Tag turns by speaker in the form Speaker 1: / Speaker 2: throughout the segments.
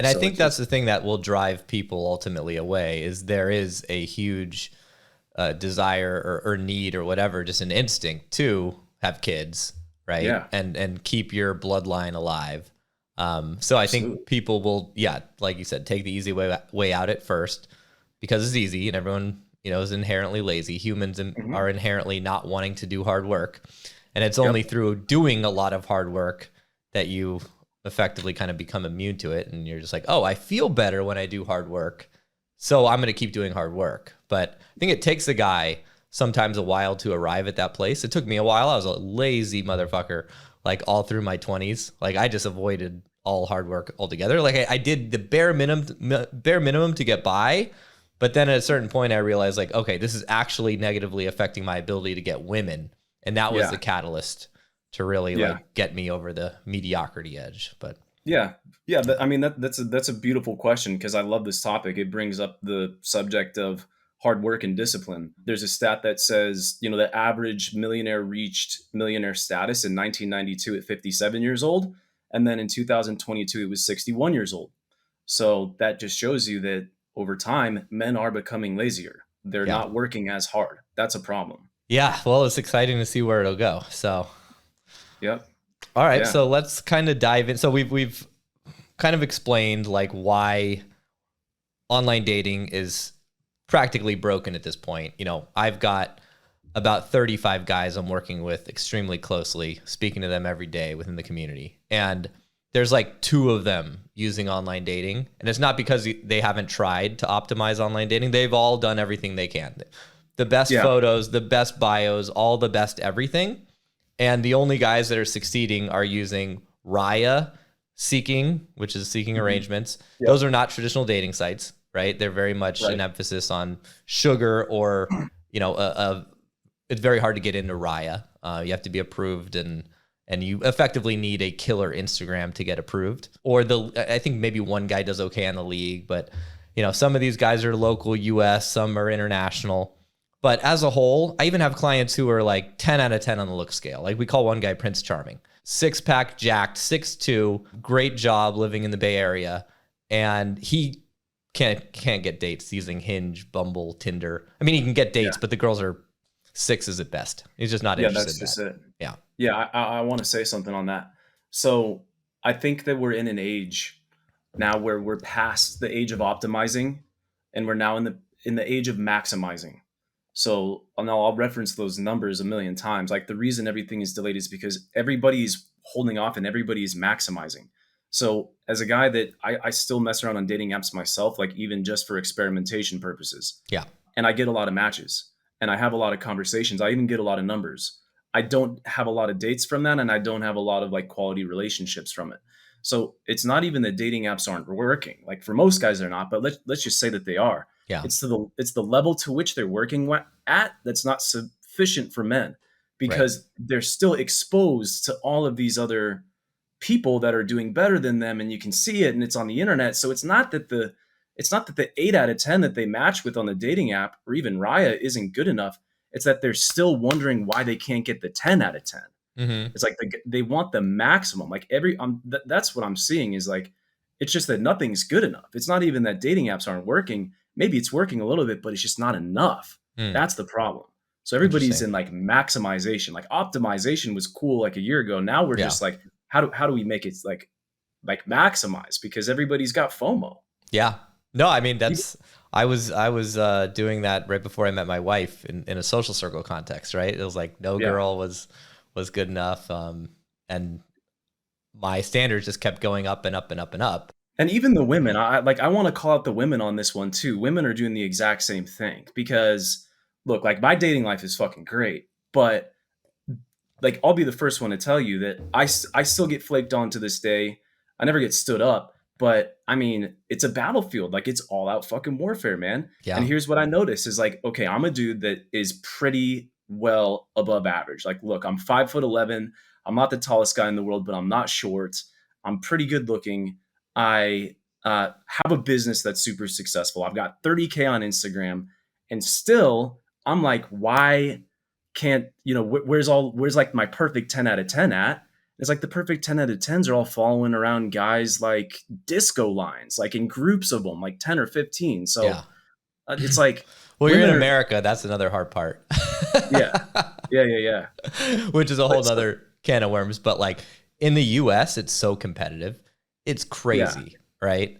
Speaker 1: And I
Speaker 2: So
Speaker 1: think that's the thing that will drive people ultimately away is there is a huge desire or need or whatever, just an instinct to have kids, right?
Speaker 2: yeah,
Speaker 1: And keep your bloodline alive. So I think
Speaker 2: absolutely.
Speaker 1: people will, yeah, like you said, take the easy way out at first because it's easy and everyone, is inherently lazy. Humans
Speaker 2: Hmm.
Speaker 1: are inherently not wanting to do hard work. And it's only
Speaker 2: Yep.
Speaker 1: through doing a lot of hard work that you effectively kind of become immune to it. And you're just like, oh, I feel better when I do hard work. So I'm going to keep doing hard work. But I think it takes a guy sometimes a while to arrive at that place. It took me a while. I was a lazy motherfucker, like all through my 20s. Like I just avoided all hard work altogether. Like I did the bare minimum to get by. But then at a certain point, I realized like, okay, this is actually negatively affecting my ability to get women. And that was the
Speaker 2: Yeah.
Speaker 1: catalyst to really
Speaker 2: Yeah.
Speaker 1: like get me over the mediocrity edge. But
Speaker 2: Yeah. Yeah. I mean, that's a beautiful question because I love this topic. It brings up the subject of hard work and discipline. There's a stat that says, the average millionaire reached millionaire status in 1992 at 57 years old. And then in 2022, it was 61 years old. So that just shows you that over time, men are becoming lazier. They're
Speaker 1: yeah.
Speaker 2: not working as hard. That's a problem.
Speaker 1: Yeah. Well, it's exciting to see where it'll go. So,
Speaker 2: Yep.
Speaker 1: all right.
Speaker 2: Yeah.
Speaker 1: So let's kind of dive in. So we've kind of explained like why online dating is practically broken at this point. I've got about 35 guys I'm working with extremely closely, speaking to them every day within the community. And there's like two of them using online dating. And it's not because they haven't tried to optimize online dating. They've all done everything they can. The best
Speaker 2: Yeah.
Speaker 1: photos, the best bios, all the best everything. And the only guys that are succeeding are using Raya, Seeking, which is seeking
Speaker 2: Mhm.
Speaker 1: arrangements.
Speaker 2: Yep.
Speaker 1: Those are not traditional dating sites, right? They're very much an
Speaker 2: Right.
Speaker 1: emphasis on sugar or, it's very hard to get into Raya. You have to be approved and you effectively need a killer Instagram to get approved. Or I think maybe one guy does okay on the league, but some of these guys are local US, some are international. But as a whole, I even have clients who are like 10 out of 10 on the look scale. Like we call one guy Prince Charming. Six pack, jacked, 6'2", great job living in the Bay Area. And he can't get dates using Hinge, Bumble, Tinder. I mean, he can get dates,
Speaker 2: Yeah.
Speaker 1: but the girls are sixes at best. He's just not
Speaker 2: Yeah.
Speaker 1: interested
Speaker 2: That's
Speaker 1: in
Speaker 2: just
Speaker 1: that.
Speaker 2: it.
Speaker 1: Yeah.
Speaker 2: Yeah. I want to say something on that. So I think that we're in an age now where we're past the age of optimizing and we're now in the age of maximizing. So now I'll reference those numbers a million times. Like the reason everything is delayed is because everybody's holding off and everybody's maximizing. So as a guy that I still mess around on dating apps myself, like even just for experimentation purposes,
Speaker 1: Yeah.
Speaker 2: and I get a lot of matches and I have a lot of conversations. I even get a lot of numbers. I don't have a lot of dates from that and I don't have a lot of like quality relationships from it. So it's not even that dating apps aren't working. Like for most guys they're not, but let's just say that they are.
Speaker 1: Yeah.
Speaker 2: It's the level to which they're working at that's not sufficient for men
Speaker 1: Right.
Speaker 2: because they're still exposed to all of these other people that are doing better than them and you can see it and it's on the internet. So it's not that the 8 out of 10 that they match with on the dating app or even Raya isn't good enough. It's that they're still wondering why they can't get the 10 out of 10.
Speaker 1: Mm-hmm.
Speaker 2: It's like they want the maximum. Like that's what I'm seeing is like it's just that nothing's good enough. It's not even that dating apps aren't working. Maybe it's working a little bit, but it's just not enough.
Speaker 1: Mm.
Speaker 2: That's the problem. So everybody's
Speaker 1: Interesting.
Speaker 2: in like maximization. Like optimization was cool like a year ago. Now we're
Speaker 1: Yeah.
Speaker 2: just like how do we make it like maximize because everybody's got FOMO.
Speaker 1: Yeah. No, I mean
Speaker 2: Even-
Speaker 1: I was doing that right before I met my wife in a social circle context, right? It was like no
Speaker 2: Yeah.
Speaker 1: girl was good enough. And my standards just kept going up and up and up and up.
Speaker 2: And even the women, I want to call out the women on this one too. Women are doing the exact same thing because look, like my dating life is fucking great, but like I'll be the first one to tell you that I still get flaked on to this day. I never get stood up, but I mean, it's a battlefield. Like it's all out fucking warfare, man. And
Speaker 1: Yeah.
Speaker 2: here's what I notice is like, okay, I'm a dude that is pretty well above average. Like, look, I'm 5'11". I'm not the tallest guy in the world, but I'm not short. I'm pretty good looking. I have a business that's super successful. I've got 30K on Instagram, and still, I'm like, why can't where's like my perfect 10 out of 10 at? It's like the perfect 10 out of 10s are all following around guys like disco lines, like in groups of them, like 10 or 15.
Speaker 1: Yeah.
Speaker 2: So it's like
Speaker 1: Well, you're in
Speaker 2: women are,
Speaker 1: America. That's another hard part.
Speaker 2: yeah, yeah.
Speaker 1: Which is a whole
Speaker 2: But so,
Speaker 1: nother can of worms. But like in the US, it's so competitive. It's
Speaker 2: yeah,
Speaker 1: crazy, right?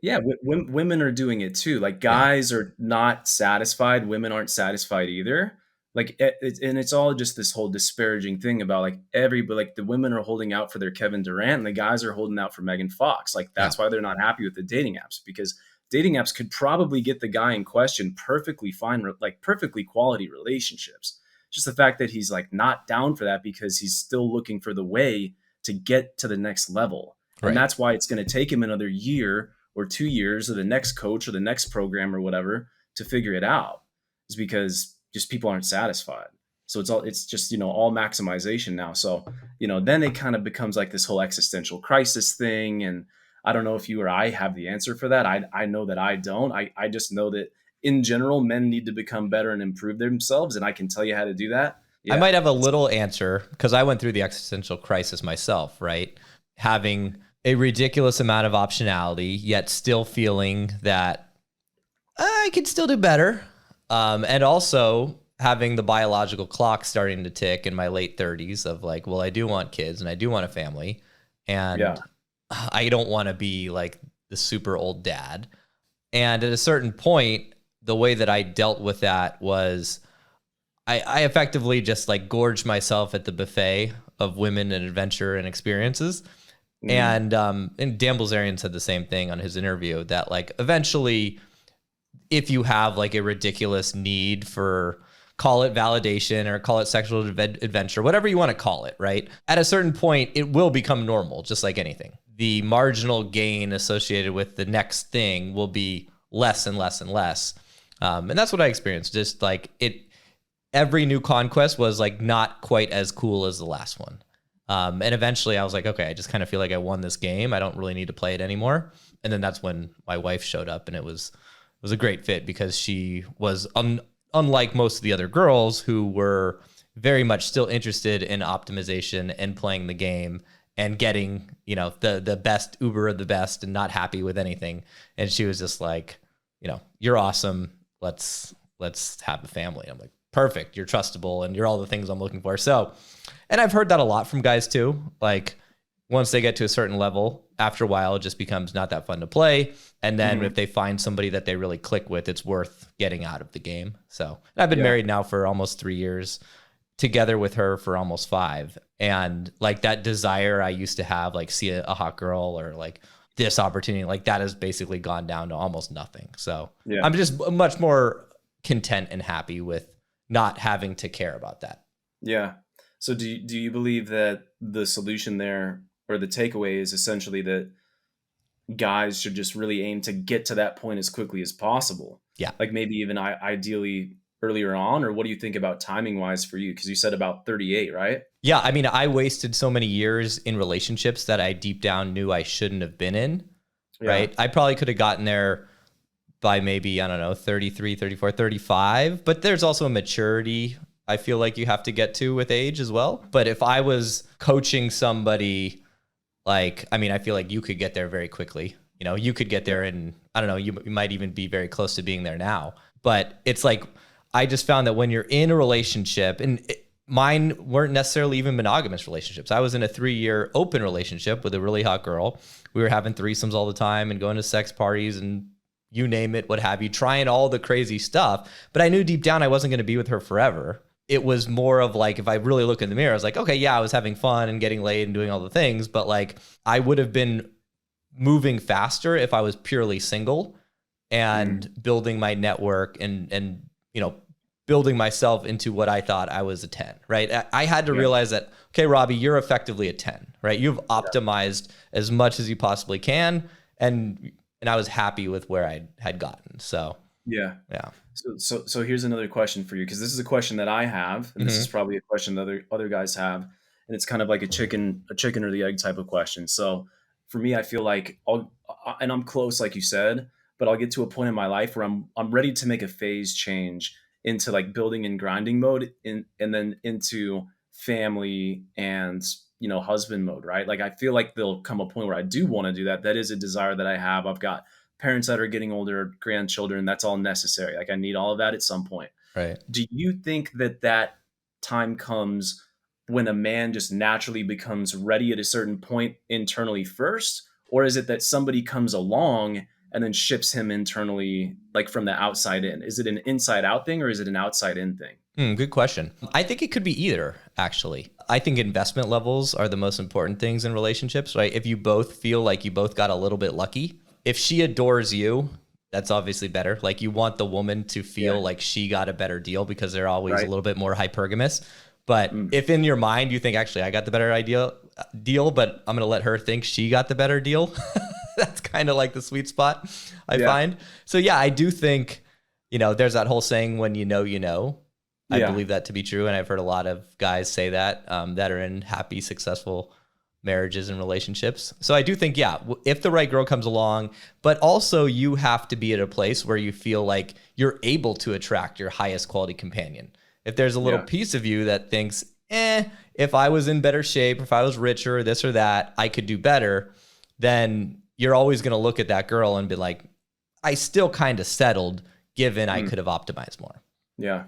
Speaker 2: yeah. Women are doing it too. Like
Speaker 1: Yeah.
Speaker 2: guys are not satisfied. Women aren't satisfied either. Like, and it's all just this whole disparaging thing about like everybody, like the women are holding out for their Kevin Durant and the guys are holding out for Megan Fox. Like
Speaker 1: Yeah.
Speaker 2: that's why they're not happy with the dating apps, because dating apps could probably get the guy in question perfectly fine, like perfectly quality relationships. Just the fact that he's like not down for that because he's still looking for the way to get to the next level. And
Speaker 1: Right.
Speaker 2: that's why it's going to take him another year or 2 years or the next coach or the next program or whatever to figure it out, is because just people aren't satisfied. So it's just, all maximization now. So, then it kind of becomes like this whole existential crisis thing. And I don't know if you or I have the answer for that. I know that I don't. I just know that in general, men need to become better and improve themselves. And I can tell you how to do that.
Speaker 1: I
Speaker 2: Yeah.
Speaker 1: might have a little answer because I went through the existential crisis myself, right? Having a ridiculous amount of optionality, yet still feeling that I could still do better. And also having the biological clock starting to tick in my late 30s of like, well, I do want kids and I do want a family. And
Speaker 2: Yeah.
Speaker 1: I don't want to be like the super old dad. And at a certain point, the way that I dealt with that was I effectively just like gorged myself at the buffet of women and adventure and experiences.
Speaker 2: Mm.
Speaker 1: And Dan Bilzerian said the same thing on his interview that like eventually if you have like a ridiculous need for, call it validation or call it sexual adventure, whatever you want to call it, right? At a certain point, it will become normal, just like anything. The marginal gain associated with the next thing will be less and less and less. And that's what I experienced. Just like every new conquest was like not quite as cool as the last one. And eventually I was like, okay, I just kind of feel like I won this game. I don't really need to play it anymore. And then that's when my wife showed up, and it was a great fit because she was unlike most of the other girls who were very much still interested in optimization and playing the game and getting, the best Uber of the best and not happy with anything. And she was just like, you're awesome. Let's have a family. I'm like, perfect. You're trustable and you're all the things I'm looking for. So, and I've heard that a lot from guys too. Like once they get to a certain level, after a while, it just becomes not that fun to play. And then if they find somebody that they really click with, it's worth getting out of the game. So I've been married now for almost 3 years, together with her for almost 5. And like that desire I used to have, like see a hot girl or like this opportunity, like that has basically gone down to almost nothing. So I'm just much more content and happy with not having to care about that.
Speaker 2: Yeah. So do you believe that the solution there, or the takeaway, is essentially that guys should just really aim to get to that point as quickly as possible?
Speaker 1: Yeah.
Speaker 2: Like maybe even ideally earlier on, or what do you think about timing wise for you? Because you said about 38, right?
Speaker 1: Yeah. I mean, I wasted so many years in relationships that I deep down knew I shouldn't have been in.
Speaker 2: Yeah.
Speaker 1: Right. I probably could have gotten there by maybe, I don't know, 33, 34, 35. But there's also a maturity I feel like you have to get to with age as well. But if I was coaching somebody, like, I mean, I feel like you could get there very quickly. You could get there and I don't know, you might even be very close to being there now. But it's like, I just found that when you're in a relationship, and mine weren't necessarily even monogamous relationships. I was in a 3-year open relationship with a really hot girl. We were having threesomes all the time and going to sex parties and you name it, what have you, trying all the crazy stuff. But I knew deep down I wasn't going to be with her forever. It was more of like, if I really look in the mirror, I was like, okay, yeah, I was having fun and getting laid and doing all the things, but like I would have been moving faster if I was purely single and building my network and building myself into what I thought I was a 10, right? I had to realize that, okay, Robbie, you're effectively a 10, right? You've optimized as much as you possibly can. And I was happy with where I had gotten. So,
Speaker 2: Yeah.
Speaker 1: yeah.
Speaker 2: So here's another question for you, because this is a question that I have, and this is probably a question that other guys have, and it's kind of like a chicken or the egg type of question. So for me, I feel like and I'm close, like you said, but I'll get to a point in my life where I'm ready to make a phase change into like building and grinding mode, and then into family and husband mode, right? Like I feel like there'll come a point where I do want to do that. That is a desire that I have. I've got parents that are getting older, grandchildren. That's all necessary. Like I need all of that at some point.
Speaker 1: Right.
Speaker 2: Do you think that time comes when a man just naturally becomes ready at a certain point internally first? Or is it that somebody comes along and then ships him internally, like from the outside in? Is it an inside out thing or is it an outside in thing?
Speaker 1: Good question. I think it could be either, actually. I think investment levels are the most important things in relationships, right? If you both feel like you both got a little bit lucky, if she adores you, that's obviously better. Like you want the woman to feel like she got a better deal because they're always a little bit more hypergamous. But if in your mind you think, actually, I got the better deal, but I'm going to let her think she got the better deal, that's kind of like the sweet spot I find. So yeah, I do think, there's that whole saying, when you know, you know. I believe that to be true. And I've heard a lot of guys say that, that are in happy, successful marriages and relationships. So I do think, if the right girl comes along, but also you have to be at a place where you feel like you're able to attract your highest quality companion. If there's a little piece of you that thinks, if I was in better shape, if I was richer, this or that, I could do better, then you're always going to look at that girl and be like, I still kind of settled given I could have optimized more.
Speaker 2: Yeah.